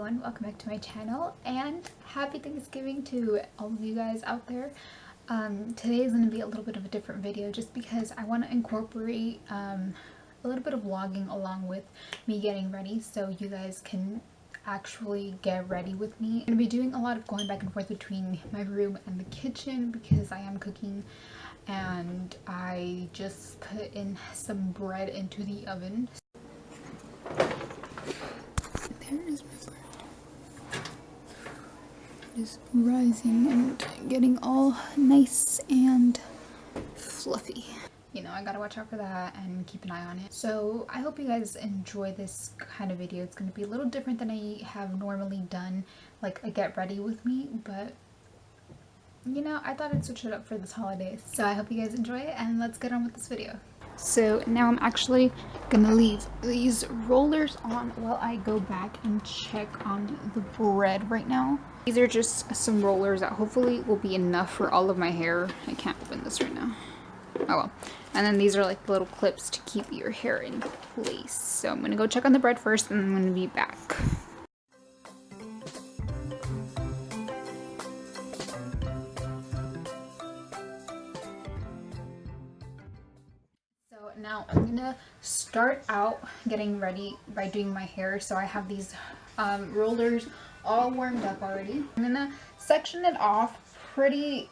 everyone, welcome back to my channel and happy Thanksgiving to all of you guys out there. Today is going to be a little bit of a different video just because I want to incorporate a little bit of vlogging along with me getting ready so you guys can actually get ready with me. I'm going to be doing a lot of going back and forth between my room and the kitchen because I am cooking, and I just put in some bread into the oven. There is my bread. It is rising and getting all nice and fluffy. You know, I gotta watch out for that and keep an eye on it. So I hope you guys enjoy this kind of video. It's gonna be a little different than I have normally done, like a get ready with me, but you know, I thought I'd switch it up for this holiday. So I hope you guys enjoy it, and let's get on with this video. So now I'm actually gonna leave these rollers on while I go back and check on the bread right now. These are just some rollers that hopefully will be enough for all of my hair. I can't open this right now. Oh well. And then these are like little clips to keep your hair in place. So I'm gonna go check on the bread first and I'm gonna be back. Now I'm gonna start out getting ready by doing my hair. So I have these rollers all warmed up already. I'm gonna section it off pretty,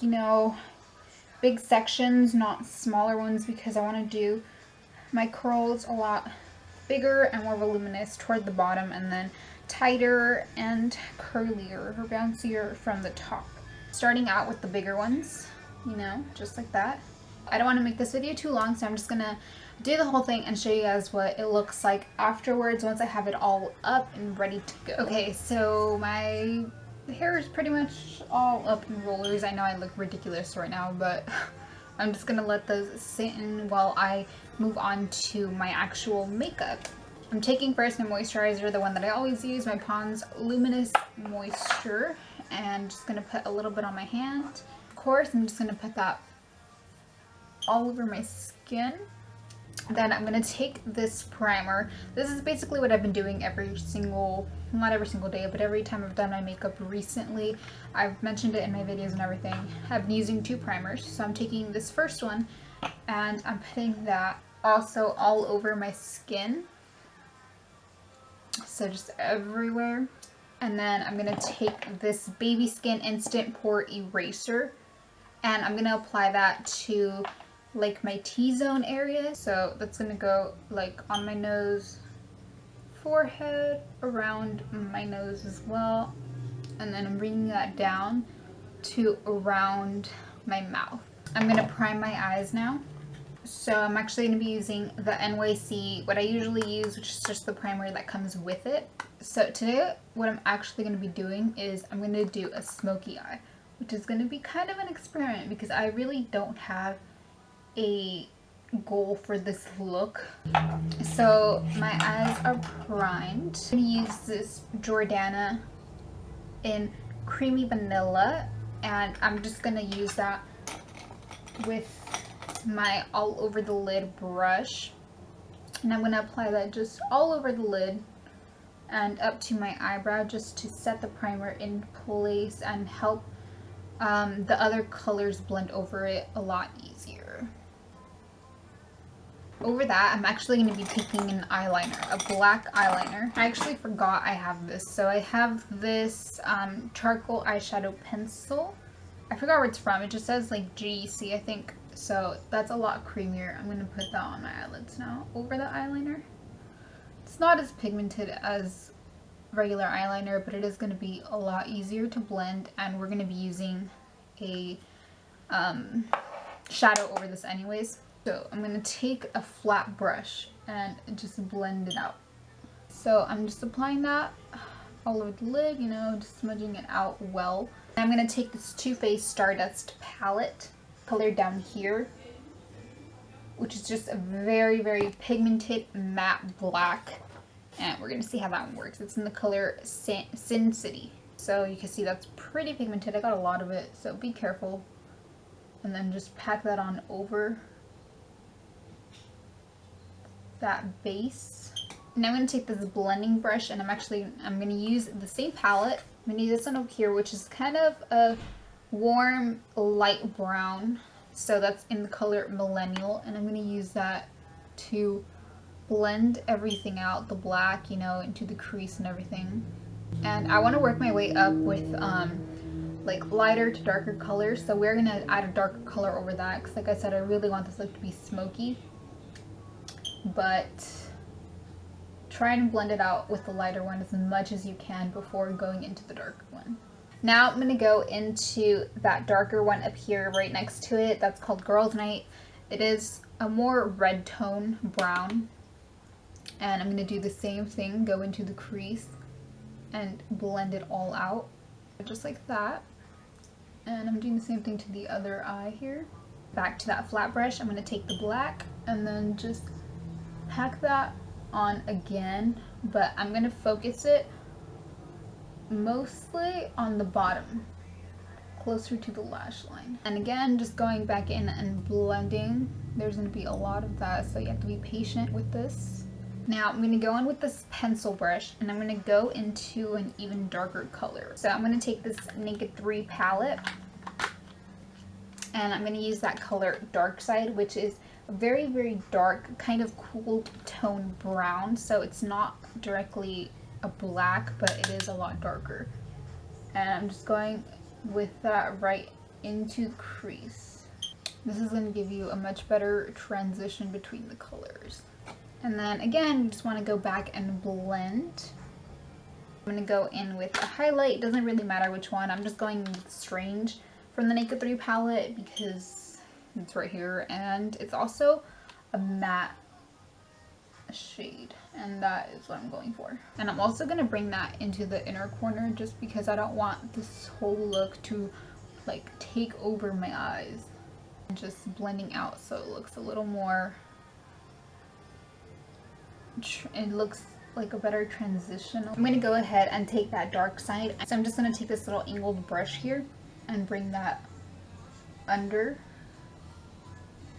you know, big sections, not smaller ones, because I want to do my curls a lot bigger and more voluminous toward the bottom, and then tighter and curlier or bouncier from the top. Starting out with the bigger ones, you know, just like that. I don't want to make this video too long, so I'm just gonna do the whole thing and show you guys what it looks like afterwards once I have it all up and ready to go. Okay, so my hair is pretty much all up in rollers. I know I look ridiculous right now, but I'm just gonna let those sit in while I move on to my actual makeup. I'm taking first my moisturizer, the one that I always use, my Pond's Luminous Moisture, and just gonna put a little bit on my hand. Of course, I'm just gonna put that all over my skin. Then I'm gonna take this primer. This is basically what I've been doing every single, not every single day, but every time I've done my makeup recently. I've mentioned it in my videos and everything. I've been using two primers. So I'm taking this first one and I'm putting that also all over my skin. So just everywhere. And then I'm gonna take this Baby Skin Instant Pore Eraser and I'm gonna apply that to like my T-zone area. So that's gonna go like on my nose, forehead, around my nose as well, and then I'm bringing that down to around my mouth. I'm gonna prime my eyes now. So I'm actually gonna be using the NYC, what I usually use, which is just the primer that comes with it. So today what I'm actually gonna be doing is I'm gonna do a smoky eye, which is gonna be kind of an experiment because I really don't have a goal for this look. So my eyes are primed. I'm gonna use this Jordana in Creamy Vanilla, and I'm just gonna use that with my all over the lid brush, and I'm gonna apply that just all over the lid and up to my eyebrow just to set the primer in place and help the other colors blend over it a lot easier. Over that, I'm actually going to be taking an eyeliner, a black eyeliner. I actually forgot I have this. So I have this charcoal eyeshadow pencil. I forgot where it's from. It just says like GEC, I think. So that's a lot creamier. I'm going to put that on my eyelids now over the eyeliner. It's not as pigmented as regular eyeliner, but it is going to be a lot easier to blend, and we're going to be using a shadow over this anyways. So I'm going to take a flat brush and just blend it out. So I'm just applying that all over the lid, you know, just smudging it out well. And I'm going to take this Too Faced Stardust palette, color down here, which is just a very, very pigmented matte black. And we're going to see how that one works. It's in the color Sin City. So you can see that's pretty pigmented. I got a lot of it, so be careful. And then just pack that on over that base. Now I'm going to take this blending brush and I'm going to use the same palette. I'm going to use this one over here, which is kind of a warm light brown. So that's in the color Millennial. And I'm going to use that to blend everything out, the black, you know, into the crease and everything. And I want to work my way up with like lighter to darker colors. So we're going to add a darker color over that because like I said, I really want this look to be smoky. But try and blend it out with the lighter one as much as you can before going into the darker one. Now I'm going to go into that darker one up here right next to it. That's called Girls Night. It is a more red tone brown. And I'm going to do the same thing, go into the crease and blend it all out. Just like that. And I'm doing the same thing to the other eye here. Back to that flat brush, I'm going to take the black and then just pack that on again, but I'm going to focus it mostly on the bottom, closer to the lash line. And again, just going back in and blending. There's going to be a lot of that, so you have to be patient with this. Now I'm going to go in with this pencil brush and I'm going to go into an even darker color. So I'm going to take this Naked 3 palette and I'm going to use that color Dark Side, which is a very, very dark, kind of cool tone brown. So it's not directly a black, but it is a lot darker. And I'm just going with that right into the crease. This is going to give you a much better transition between the colors. And then again, you just want to go back and blend. I'm going to go in with a highlight. It doesn't really matter which one. I'm just going with Strange from the Naked 3 palette because it's right here. And it's also a matte shade. And that is what I'm going for. And I'm also going to bring that into the inner corner just because I don't want this whole look to like take over my eyes. And just blending out so it looks a little more, it looks like a better transition. I'm going to go ahead and take that Dark Side. So I'm just going to take this little angled brush here and bring that under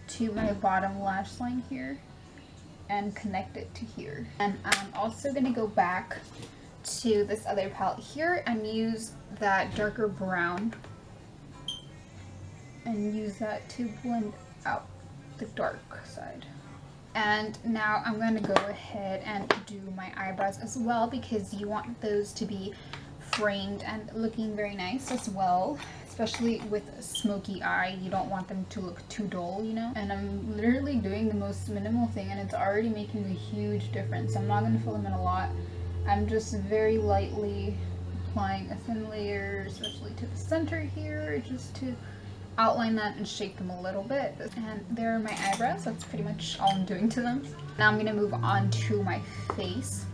to my bottom lash line here and connect it to here. And I'm also going to go back to this other palette here and use that darker brown and use that to blend out the dark side. And now I'm going to go ahead and do my eyebrows as well because you want those to be framed and looking very nice as well, especially with a smoky eye. You don't want them to look too dull, you know. And I'm literally doing the most minimal thing and it's already making a huge difference. I'm not going to fill them in a lot. I'm just very lightly applying a thin layer, especially to the center here, just to outline that and shape them a little bit. And there are my eyebrows. That's pretty much all I'm doing to them. Now I'm going to move on to my face.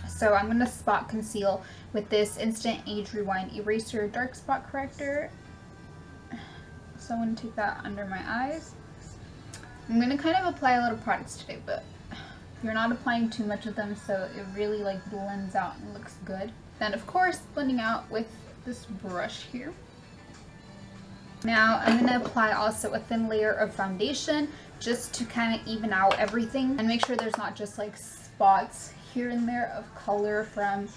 So I'm going to spot conceal with this Instant Age Rewind Eraser Dark Spot Corrector. So I'm going to take that under my eyes. I'm going to kind of apply a lot of products today, but you're not applying too much of them, so it really like blends out and looks good. And of course, blending out with this brush here. Now I'm going to apply also a thin layer of foundation just to kind of even out everything and make sure there's not just like spots here and there of color from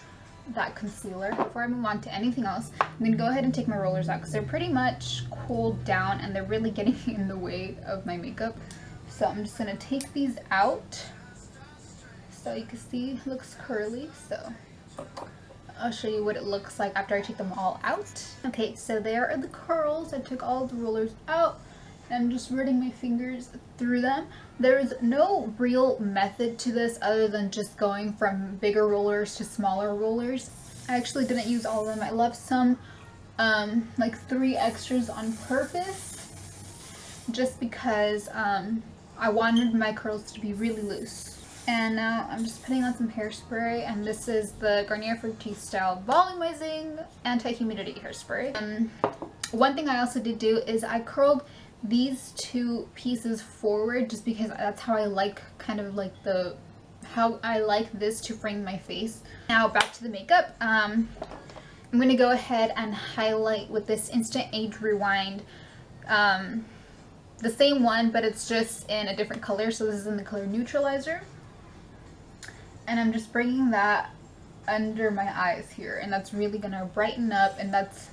that concealer. Before I move on to anything else, I'm going to go ahead and take my rollers out because they're pretty much cooled down and they're really getting in the way of my makeup. So I'm just going to take these out so you can see it looks curly. So I'll show you what it looks like after I take them all out. Okay, so there are the curls. I took all the rollers out and I'm just running my fingers through them. There's no real method to this other than just going from bigger rollers to smaller rollers. I actually didn't use all of them. I left some, like 3 extras on purpose just because I wanted my curls to be really loose. And now I'm just putting on some hairspray, and this is the Garnier Fructis Style Volumizing Anti-Humidity Hairspray. One thing I also did do is I curled these 2 pieces forward just because that's how I like, kind of like how I like this to frame my face. Now back to the makeup. I'm going to go ahead and highlight with this Instant Age Rewind. The same one, but it's just in a different color. So this is in the color Neutralizer. And I'm just bringing that under my eyes here, and that's really gonna brighten up, and that's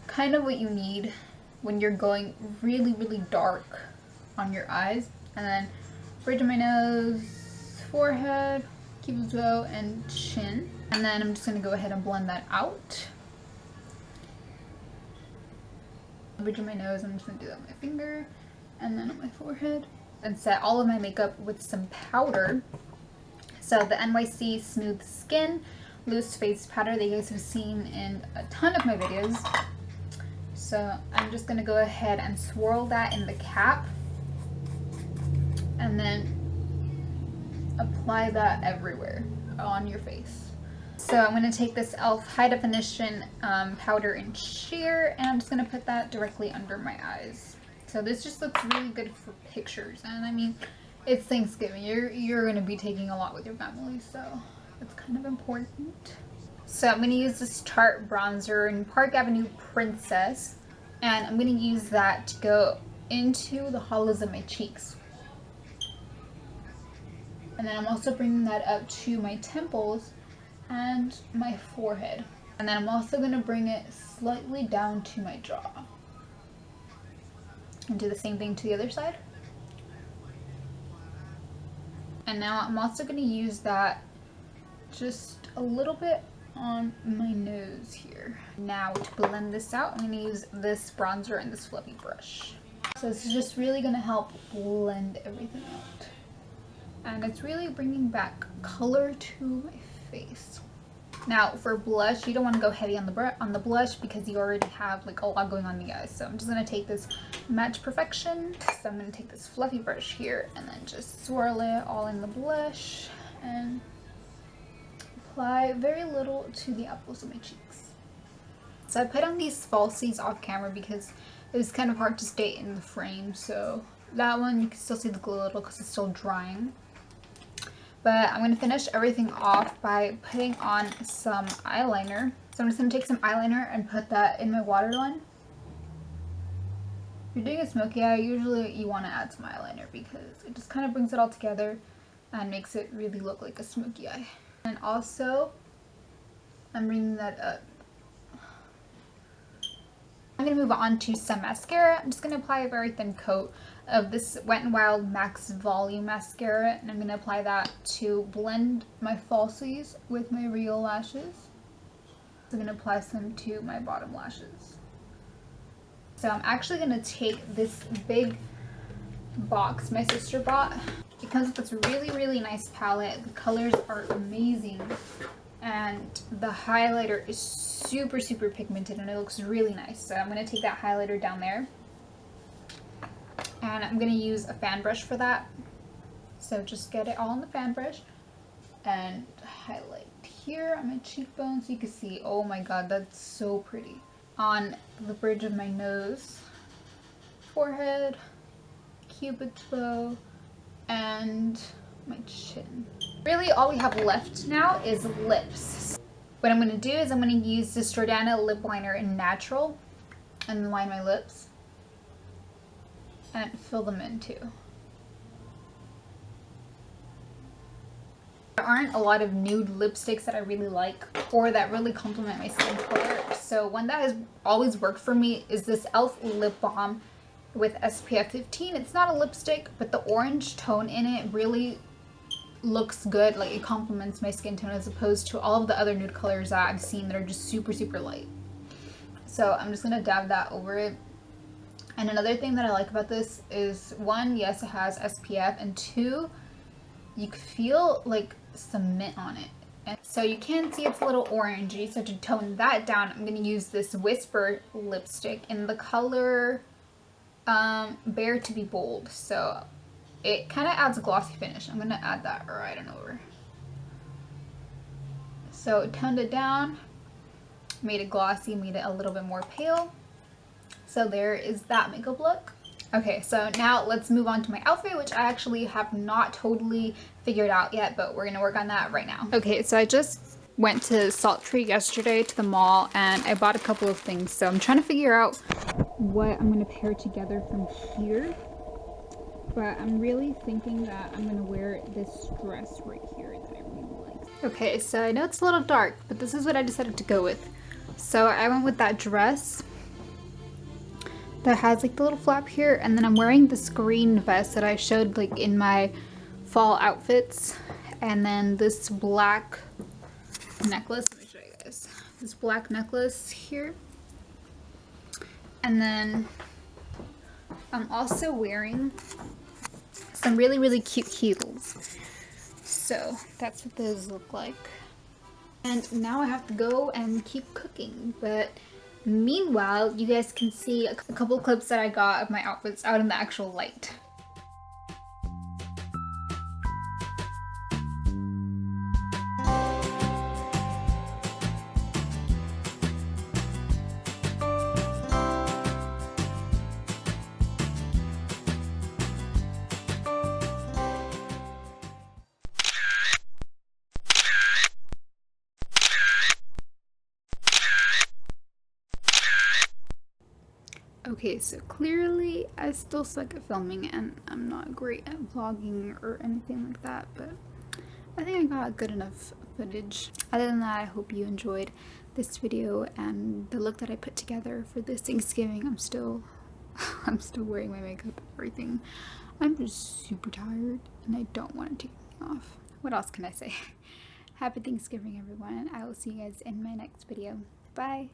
kind of what you need when you're going really, really dark on your eyes. And then bridge of my nose, forehead, cupid's bow, and chin. And then I'm just gonna go ahead and blend that out. Bridge of my nose, I'm just gonna do that with my finger, and then on my forehead. And set all of my makeup with some powder. So the NYC Smooth Skin Loose Face Powder that you guys have seen in a ton of my videos. So I'm just gonna go ahead and swirl that in the cap, and then apply that everywhere on your face. So I'm going to take this e.l.f. High Definition powder in sheer, and I'm just going to put that directly under my eyes. So this just looks really good for pictures, and I mean, it's Thanksgiving. You're going to be taking a lot with your family, so it's kind of important. So I'm going to use this Tarte bronzer in Park Avenue Princess, and I'm going to use that to go into the hollows of my cheeks. And then I'm also bringing that up to my temples and my forehead. And then I'm also going to bring it slightly down to my jaw. And do the same thing to the other side. And now I'm also going to use that just a little bit on my nose here. Now to blend this out, I'm going to use this bronzer and this fluffy brush. So this is just really going to help blend everything out. And it's really bringing back color to my face. Now for blush, you don't want to go heavy on the blush because you already have like a lot going on in the eyes. So I'm just going to take this Match Perfection. So I'm going to take this fluffy brush here and then just swirl it all in the blush and apply very little to the apples of my cheeks. So I put on these falsies off camera because it was kind of hard to stay in the frame. So that one you can still see the glue a little because it's still drying. But I'm going to finish everything off by putting on some eyeliner. So I'm just going to take some eyeliner and put that in my waterline. If you're doing a smoky eye, usually you want to add some eyeliner because it just kind of brings it all together and makes it really look like a smoky eye. And also, I'm bringing that up. I'm going to move on to some mascara. I'm just going to apply a very thin coat of this Wet n Wild Max Volume Mascara, and I'm going to apply that to blend my falsies with my real lashes. I'm going to apply some to my bottom lashes. So I'm actually going to take this big box my sister bought. It comes with this really, really nice palette. The colors are amazing. And the highlighter is super, super pigmented and it looks really nice. So I'm going to take that highlighter down there. And I'm going to use a fan brush for that. So just get it all on the fan brush. And highlight here on my cheekbone so you can see. Oh my god, that's so pretty. On the bridge of my nose, forehead, cupid's bow, and my chin. Really all we have left now is lips. What I'm going to do is I'm going to use this Jordana lip liner in Natural and line my lips and fill them in too. There aren't a lot of nude lipsticks that I really like or that really complement my skin color. So one that has always worked for me is this e.l.f. lip balm with SPF 15. It's not a lipstick, but the orange tone in it really looks good. Like it complements my skin tone as opposed to all of the other nude colors that I've seen that are just super, super light. So I'm just going to dab that over it. And another thing that I like about this is, one, yes, it has SPF, and two, you can feel like some mint on it. And so you can see it's a little orangey, so to tone that down, I'm going to use this Whisper lipstick in the color Bare to be Bold. So it kind of adds a glossy finish. I'm going to add that right on over. So toned it down, made it glossy, made it a little bit more pale. So there is that makeup look. Okay, so now let's move on to my outfit, which I actually have not totally figured out yet, but we're gonna work on that right now. Okay, so I just went to Salt Tree yesterday to the mall and I bought a couple of things. So I'm trying to figure out what I'm gonna pair together from here. But I'm really thinking that I'm gonna wear this dress right here that I really like. Okay, so I know it's a little dark, but this is what I decided to go with. So I went with that dress that has like the little flap here, and then I'm wearing this green vest that I showed like in my fall outfits, and then this black necklace. Let me show you guys. This black necklace here. And then I'm also wearing some really, really cute heels. So that's what those look like. And now I have to go and keep cooking, but meanwhile, you guys can see a couple clips that I got of my outfits out in the actual light. Okay, so clearly I still suck at filming and I'm not great at vlogging or anything like that, but I think I got good enough footage. Other than that, I hope you enjoyed this video and the look that I put together for this Thanksgiving. I'm still wearing my makeup and everything. I'm just super tired and I don't want to take me off. What else can I say? Happy Thanksgiving, everyone, and I will see you guys in my next video. Bye!